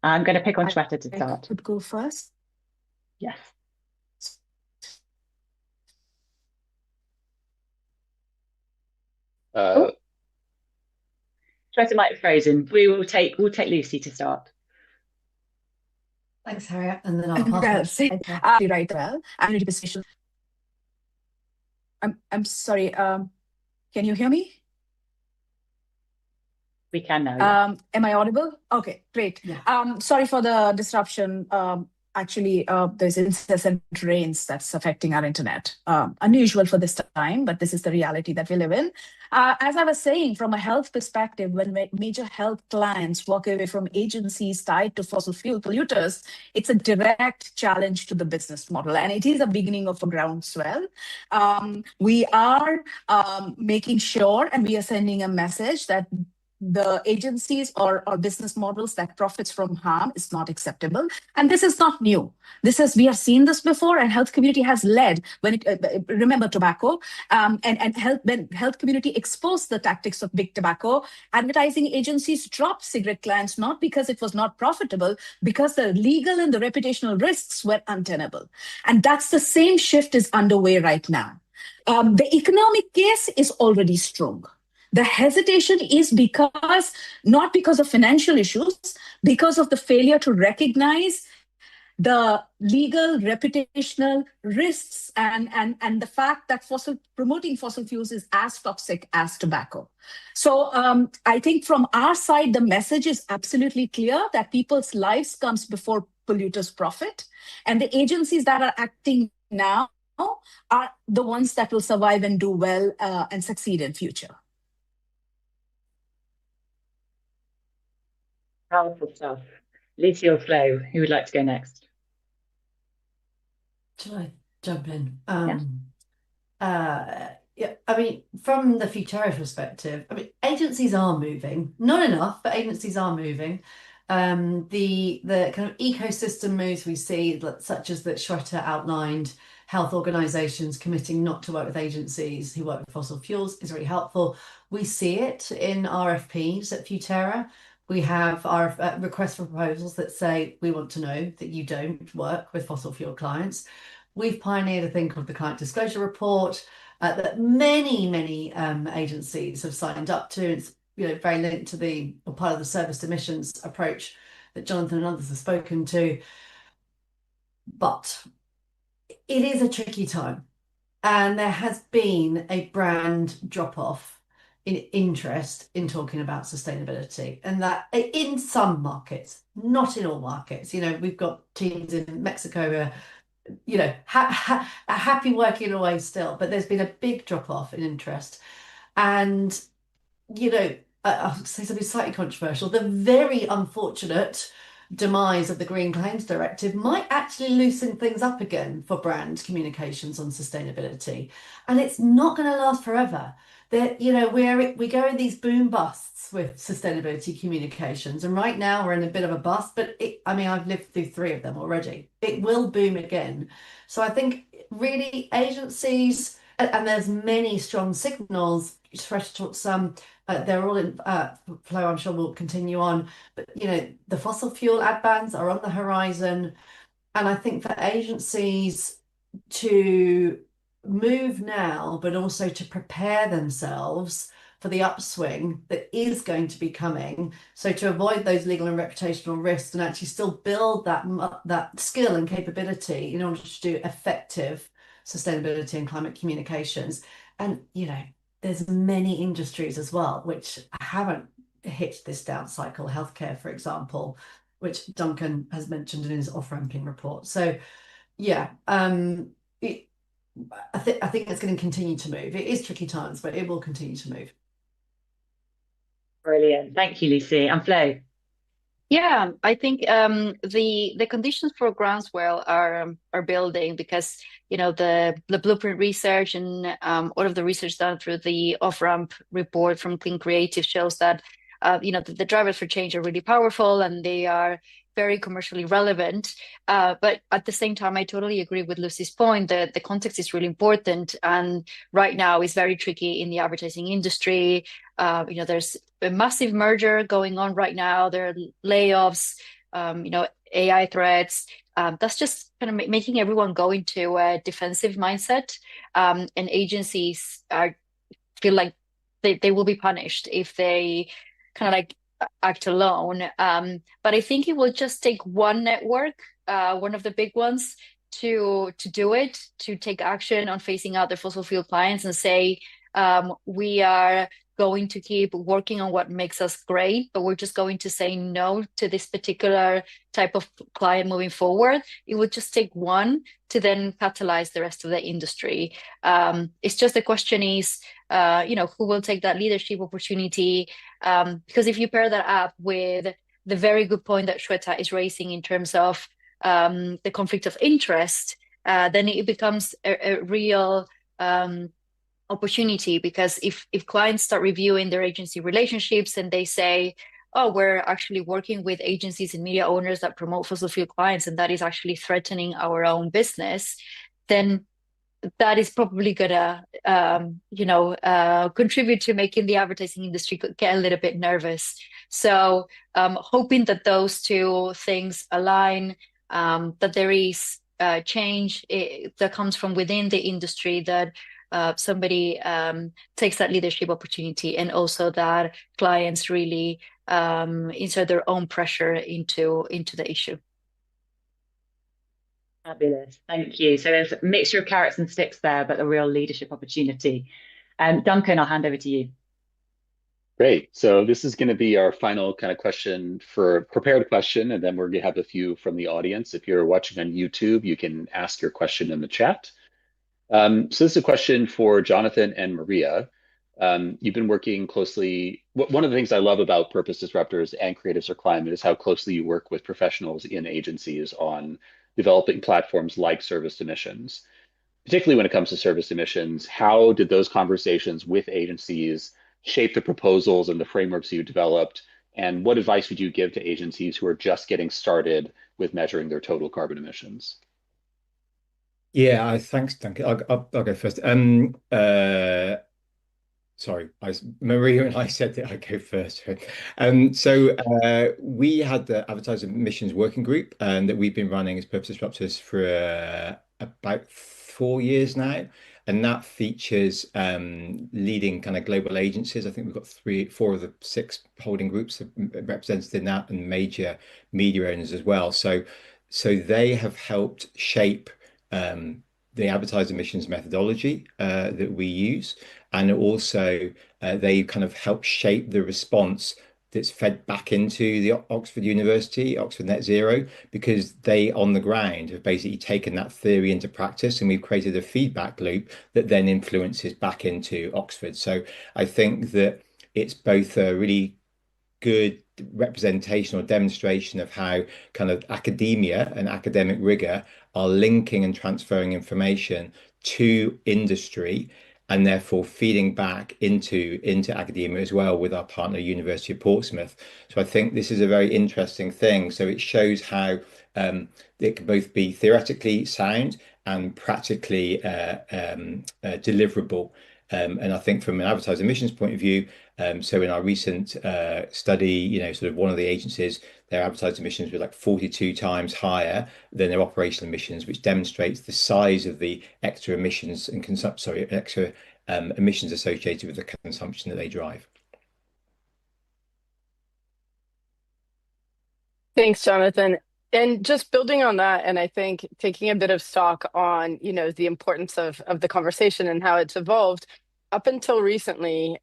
I'm going to pick on Shweta to start. I could go first. Yes. Shweta might have frozen. We'll take Lucy to start. Thanks, Harriet, and then I'll pass it. Right. Well, I'm really special. I'm sorry. Can you hear me? We can now, yeah. Am I audible? Okay, great. Yeah. Sorry for the disruption. Actually, there's incessant rains that's affecting our internet. Unusual for this time, but this is the reality that we live in. As I was saying, from a health perspective, when major health clients walk away from agencies tied to fossil fuel polluters, it's a direct challenge to the business model, and it is a beginning of a groundswell. We are making sure, and we are sending a message that the agencies or business models that profits from harm is not acceptable. And this is not new. We have seen this before, and health community has led when it, remember tobacco, and when health community exposed the tactics of big tobacco, advertising agencies dropped cigarette clients, not because it was not profitable, because the legal and the reputational risks were untenable. And that's the same shift is underway right now. The economic case is already strong. The hesitation is not because of financial issues, because of the failure to recognize the legal, reputational risks and the fact that promoting fossil fuels is as toxic as tobacco. So I think from our side, the message is absolutely clear that people's lives comes before polluters' profit. And the agencies that are acting now are the ones that will survive and do well and succeed in future. Powerful stuff. Lucy or Flo, who would like to go next? Shall I jump in? Yeah. Yeah, I mean, from the Futura perspective, I mean, agencies are moving, not enough, but agencies are moving. The kind of ecosystem moves we see, such as that Shweta outlined, health organisations committing not to work with agencies who work with fossil fuels is really helpful. We see it in RFPs at Futura. We have our requests for proposals that say, we want to know that you don't work with fossil fuel clients. We've pioneered a thing called the Client Disclosure Report that many agencies have signed up to. It's very linked to part of the service emissions approach that Jonathan and others have spoken to. But it is a tricky time, and there has been a brand drop-off in interest in talking about sustainability, and that in some markets, not in all markets. We've got teams in Mexico who are happy working away still, but there's been a big drop-off in interest. And I'll say something slightly controversial. The very unfortunate demise of the Green Claims Directive might actually loosen things up again for brand communications on sustainability. And it's not going to last forever. We go in these boom busts with sustainability communications, and right now we're in a bit of a bust, but I've lived through 3 of them already. It will boom again. So I think really agencies, and there's many strong signals, Fresh talked some, they're all in flow, I'm sure will continue on, but the fossil fuel ad bans are on the horizon. And I think for agencies to move now, but also to prepare themselves for the upswing that is going to be coming, so to avoid those legal and reputational risks and actually still build that skill and capability in order to do effective sustainability and climate communications. And there's many industries as well which haven't hit this down cycle, healthcare, for example, which Duncan has mentioned in his off-ramping report. So yeah, I think it's going to continue to move. It is tricky times, but it will continue to move. Brilliant. Thank you, Lucy. And Flo? Yeah, I think the conditions for groundswell are building because the blueprint research and all of the research done through the off-ramp report from Clean Creative shows that the drivers for change are really powerful and they are very commercially relevant. But at the same time, I totally agree with Lucy's point that the context is really important, and right now is very tricky in the advertising industry. There's a massive merger going on right now. There are layoffs, AI threats. That's just kind of making everyone go into a defensive mindset. And agencies feel like they will be punished if they kind of like act alone. But I think it will just take one network, one of the big ones, to do it, to take action on phasing out their fossil fuel clients and say, We are going to keep working on what makes us great, but we're just going to say no to this particular type of client moving forward. It would just take one to then catalyze the rest of the industry. It's just the question is, who will take that leadership opportunity? Because if you pair that up with the very good point that Shweta is raising in terms of the conflict of interest, then it becomes a real opportunity, because if clients start reviewing their agency relationships and they say, oh, we're actually working with agencies and media owners that promote fossil fuel clients, and that is actually threatening our own business, then that is probably gonna contribute to making the advertising industry get a little bit nervous. So hoping that those two things align, that there is change that comes from within the industry, that somebody takes that leadership opportunity, and also that clients really insert their own pressure into the issue. Fabulous. Thank you. So there's a mixture of carrots and sticks there, but a real leadership opportunity. Duncan, I'll hand over to you. Great. So this is going to be our final kind of question, for prepared question, and then we're going to have a few from the audience. If you're watching on YouTube, you can ask your question in the chat. So this is a question for Jonathan and Maria. You've been working closely. One of the things I love about Purpose Disruptors and Creatives for Climate is how closely you work with professionals in agencies on developing platforms like service emissions. Particularly when it comes to service emissions, how did those conversations with agencies shape the proposals and the frameworks you developed? And what advice would you give to agencies who are just getting started with measuring their total carbon emissions? Yeah, thanks, Duncan. I'll go first. Sorry, Maria and I said that I go first. We had the Advertiser Emissions Working Group that we've been running as Purpose Disruptors for about 4 years now. And that features leading kind of global agencies. I think we've got 4 of the 6 holding groups represented in that, and major media owners as well. So they have helped shape the advertiser emissions methodology that we use, and also they kind of help shape the response that's fed back into the Oxford University, Oxford Net Zero, because they on the ground have basically taken that theory into practice, and we've created a feedback loop that then influences back into Oxford. So I think that it's both a really good representation or demonstration of how kind of academia and academic rigor are linking and transferring information to industry, and therefore feeding back into academia as well with our partner University of Portsmouth. So I think this is a very interesting thing. So it shows how it can both be theoretically sound and practically deliverable. And I think from an advertiser emissions point of view, so in our recent study, sort of one of the agencies, their advertiser emissions were like 42 times higher than their operational emissions, which demonstrates the size of the extra emissions and extra emissions associated with the consumption that they drive. Thanks, Jonathan. And just building on that, and I think taking a bit of stock on, the importance of the conversation and how it's evolved. Up until recently,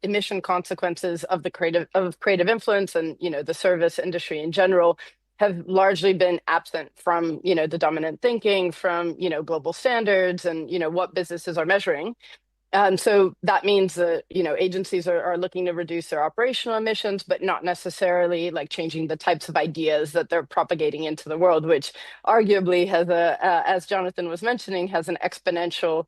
emission consequences of creative influence and the service industry in general have largely been absent from the dominant thinking, from global standards, and what businesses are measuring. So that means that agencies are looking to reduce their operational emissions, but not necessarily like changing the types of ideas that they're propagating into the world, which arguably has as Jonathan was mentioning, has an exponential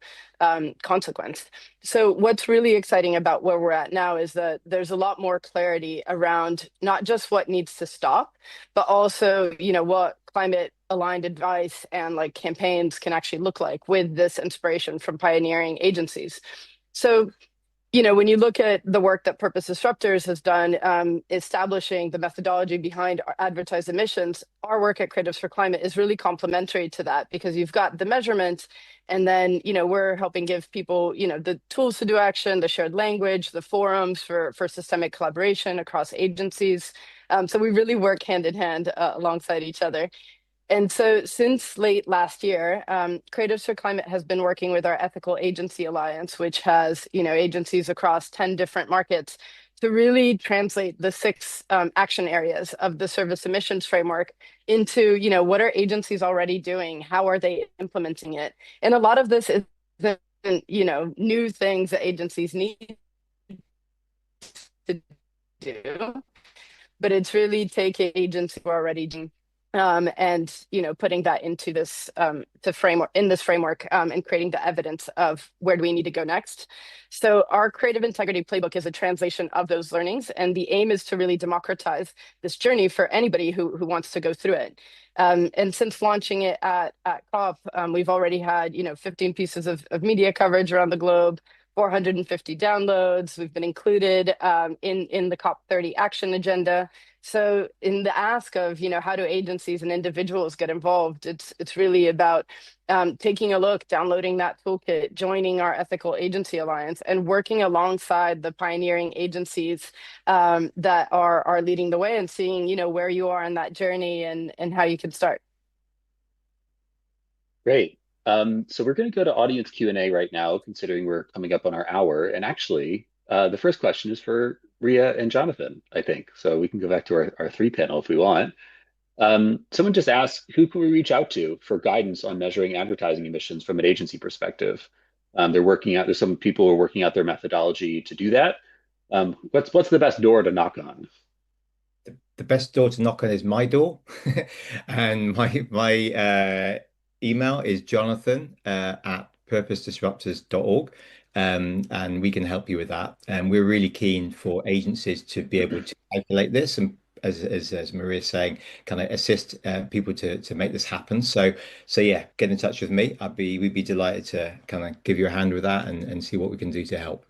consequence. So what's really exciting about where we're at now is that there's a lot more clarity around not just what needs to stop, but also what climate aligned advice and like campaigns can actually look like with this inspiration from pioneering agencies. So when you look at the work that Purpose Disruptors has done, establishing the methodology behind our advertised emissions, our work at Creatives for Climate is really complementary to that, because you've got the measurements, and then we're helping give people the tools to do action, the shared language, the forums for systemic collaboration across agencies. So we really work hand in hand alongside each other. And so since late last year, Creatives for Climate has been working with our Ethical Agency Alliance, which has, agencies across 10 different markets to really translate the six action areas of the service emissions framework into, what are agencies already doing? How are they implementing it? And a lot of this is, new things that agencies need to do, but it's really taking agencies who are already doing and putting that into this to framework in this framework and creating the evidence of where do we need to go next. So our creative integrity playbook is a translation of those learnings, and the aim is to really democratize this journey for anybody who wants to go through it. And since launching it at COP, we've already had 15 pieces of media coverage around the globe, 450 downloads. We've been included in the COP30 action agenda. So in the ask of, how do agencies and individuals get involved, it's really about taking a look, downloading that toolkit, joining our Ethical Agency Alliance, and working alongside the pioneering agencies that are leading the way, and seeing, where you are in that journey and how you can start. Great. So we're going to go to audience Q&A right now, considering we're coming up on our hour. And actually, the first question is for Ria and Jonathan, I think. So we can go back to our three panel if we want. Someone just asked, who can we reach out to for guidance on measuring advertising emissions from an agency perspective? There's some people who are working out their methodology to do that. What's the best door to knock on? The best door to knock on is my door, and my email is jonathan at purposedisruptors.org, and we can help you with that. And we're really keen for agencies to be able to calculate this, and as Maria's saying, kind of assist people to make this happen. So yeah, get in touch with me. We'd be delighted to kind of give you a hand with that and see what we can do to help.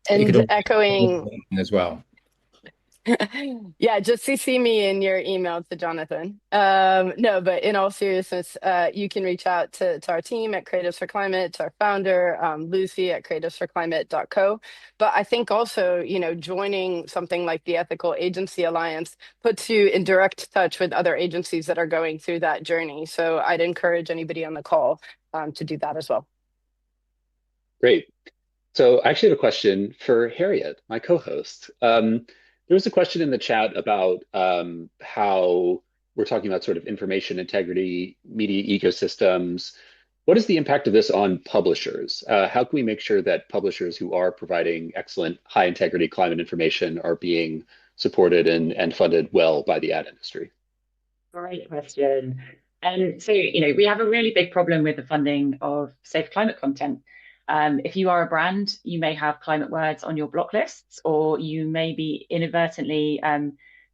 You could And also echoing as well. Yeah, just CC me in your email to Jonathan. No, but in all seriousness, you can reach out to our team at Creatives for Climate, to our founder, Lucy at creativesforclimate.co. But I think also, joining something like the Ethical Agency Alliance puts you in direct touch with other agencies that are going through that journey. So I'd encourage anybody on the call to do that as well. Great. So I actually have a question for Harriet, my co-host. There was a question in the chat about how we're talking about sort of information integrity, media ecosystems. What is the impact of this on publishers? How can we make sure that publishers who are providing excellent, high integrity climate information are being supported and funded well by the ad industry? Great question. And so, we have a really big problem with the funding of safe climate content. If you are a brand, you may have climate words on your block lists, or you may be inadvertently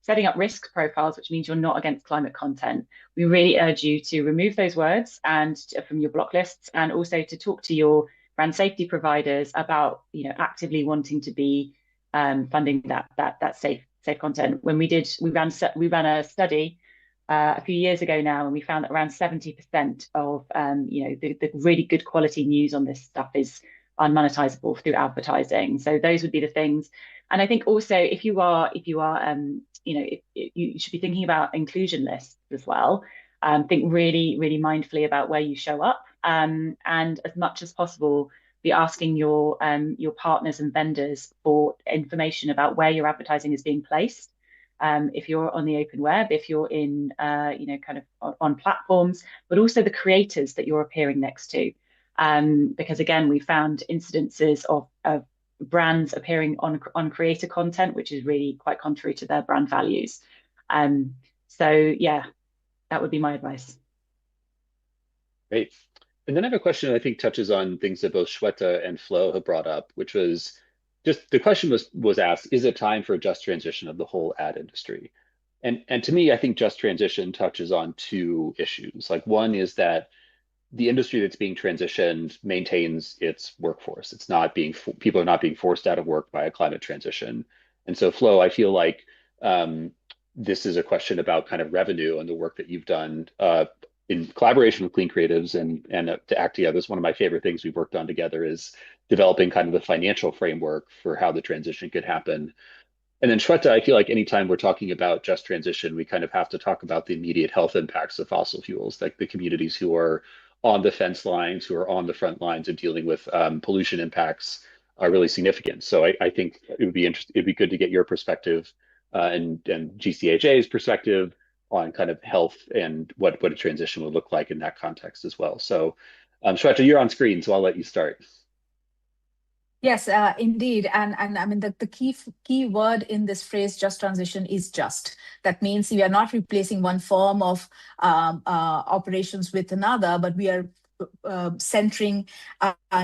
setting up risk profiles, which means you're not against climate content. We really urge you to remove those words from your block lists, and also to talk to your brand safety providers about, actively wanting to be funding that safe content. We ran a study a few years ago now, and we found that around 70% of the really good quality news on this stuff is unmonetizable through advertising. So those would be the things. And I think also if you should be thinking about inclusion lists as well. Think really, really mindfully about where you show up, and as much as possible, be asking your partners and vendors for information about where your advertising is being placed. If you're on the open web, if you're in, kind of on platforms, but also the creators that you're appearing next to. Because again, we found incidences of brands appearing on creator content, which is really quite contrary to their brand values. So yeah, that would be my advice. Great. And then I have a question that I think touches on things that both Shweta and Flo have brought up, which was just the question was asked, is it time for a just transition of the whole ad industry? And to me, I think just transition touches on two issues. Like one is that the industry that's being transitioned maintains its workforce. People are not being forced out of work by a climate transition. And so, Flo, I feel like this is a question about kind of revenue and the work that you've done in collaboration with Clean Creatives and to act together. It's one of my favorite things we've worked on together is developing kind of the financial framework for how the transition could happen. And then Shweta, I feel like anytime we're talking about just transition, we kind of have to talk about the immediate health impacts of fossil fuels, like the communities who are on the fence lines, who are on the front lines of dealing with pollution impacts are really significant. So I think it would be it'd be good to get your perspective and GCHA's perspective on kind of health and what a transition would look like in that context as well. So Shweta, you're on screen, so I'll let you start. Yes, indeed. And I mean, the key word in this phrase, just transition, is just. That means we are not replacing one form of operations with another, but we are centering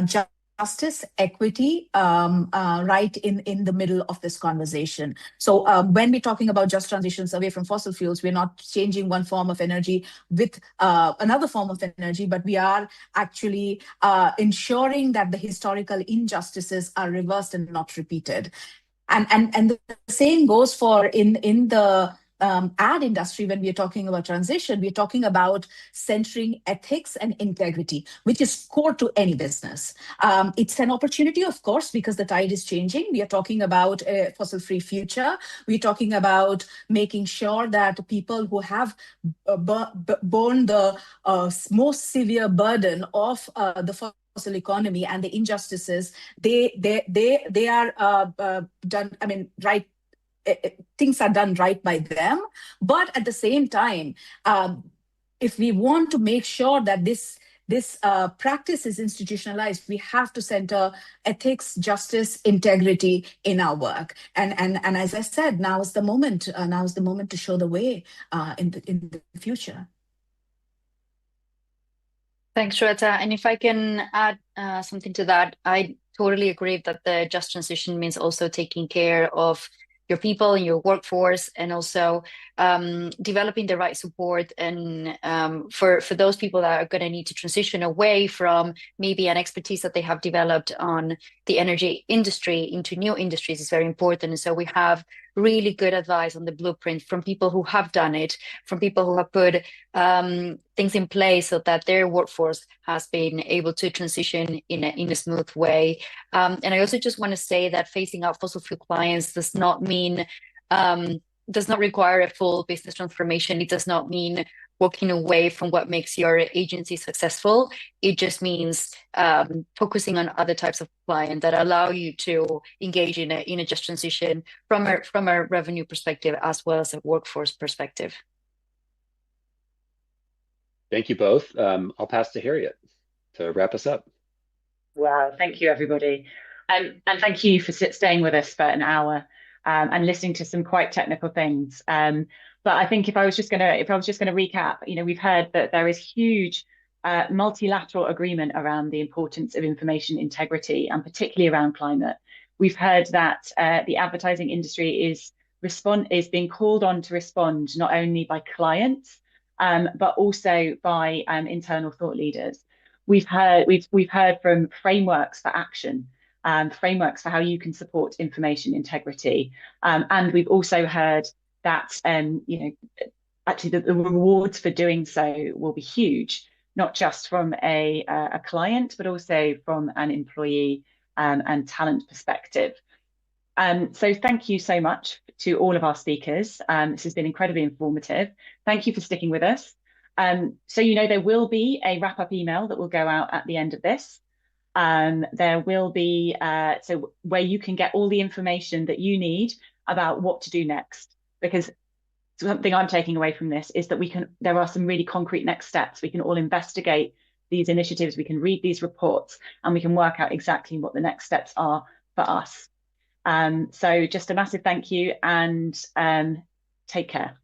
justice, equity, right in the middle of this conversation. So when we're talking about just transitions away from fossil fuels, we're not changing one form of energy with another form of energy, but we are actually ensuring that the historical injustices are reversed and not repeated. And the same goes for in the ad industry. When we're talking about transition, we're talking about centering ethics and integrity, which is core to any business. It's an opportunity, of course, because the tide is changing. We are talking about a fossil-free future. We're talking about making sure that people who have borne the most severe burden of the fossil economy and the injustices, they are done. I mean, right. Things are done right by them, but at the same time, if we want to make sure that this practice is institutionalized, we have to center ethics, justice, integrity in our work. And as I said, now is the moment. Now is the moment to show the way in the future. Thanks, Shweta. And if I can add something to that, I totally agree that the just transition means also taking care of your people and your workforce, and also developing the right support and for those people that are going to need to transition away from maybe an expertise that they have developed on the energy industry into new industries is very important. And so we have really good advice on the blueprint from people who have done it, from people who have put things in place so that their workforce has been able to transition in a smooth way. And I also just want to say that phasing out fossil fuel clients does not mean does not require a full business transformation. It does not mean walking away from what makes your agency successful. It just means focusing on other types of client that allow you to engage in a just transition from a revenue perspective as well as a workforce perspective. Thank you both. I'll pass to Harriet to wrap us up. Wow, thank you, everybody. And thank you for staying with us for an hour and listening to some quite technical things. But I think if I was just gonna recap, we've heard that there is huge multilateral agreement around the importance of information integrity, and particularly around climate. We've heard that the advertising industry is being called on to respond not only by clients, but also by internal thought leaders. We've heard from frameworks for action, frameworks for how you can support information integrity, and we've also heard that actually the rewards for doing so will be huge, not just from a client, but also from an employee and talent perspective. So thank you so much to all of our speakers. This has been incredibly informative. Thank you for sticking with us. So there will be a wrap-up email that will go out at the end of this. There will be so where you can get all the information that you need about what to do next, because something I'm taking away from this is that there are some really concrete next steps. We can all investigate these initiatives, we can read these reports, and we can work out exactly what the next steps are for us. So just a massive thank you, and take care.